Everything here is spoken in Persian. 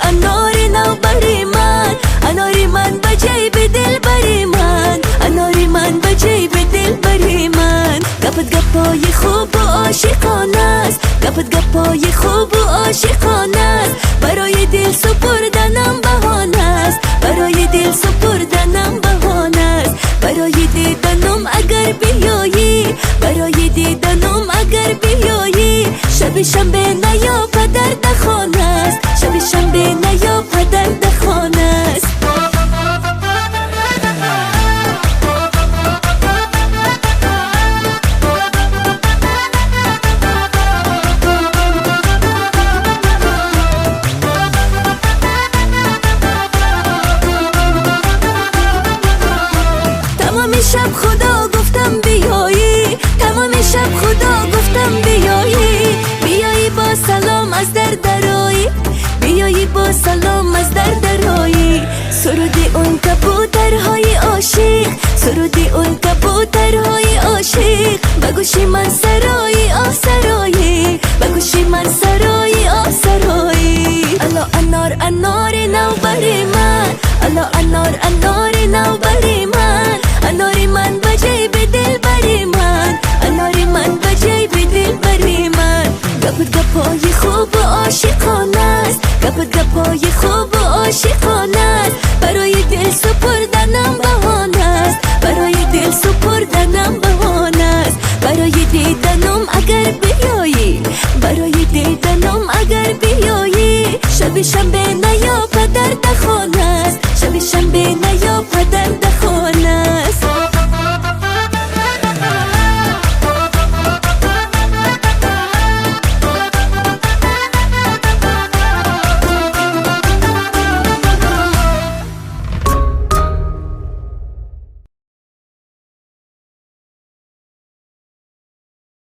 انار نو بری من، اناری من به جیب دل بری من، اناری من به جیب دل بری من. گپت گپای خوب و عاشقانه است، گپت گپای خوب و عاشقانه است. برای دل سپردنم بهانه است، برای دل سپردنم بهانه است. برای دیدنم اگر بیایی، برای دیدنم اگر بیایی. شب شنبه نیا پدر دخانه است، شب شنبه نیا پدر دخانه است. تمام شب خدا گفتم بیایی، تمام شب خدا گفتم بیایی. بیایی با سلام از در درایی، بیایی با سلام از در درایی. سرودی اون کبوترهای عاشق، سرودی اون کبوترهای عاشق. بگوشی من سرایی آه سرایی، بگوشی من سرایی آه سرایی. الا انار انار نو بری من، الا انار انار نو بری من، اناری من به جیب دل بری من، اناری من به جیب دل بری من. گپت گپای خوب و عاشقانه است، گپت گپای خوب و عاشقانه است. برای دل سپردنم بهانه است، برای دل سپردنم بهانه است. برای دیدنم اگر بیایی، برای دیدنم اگر بیایی. شب شنبه نیا پدر دخانه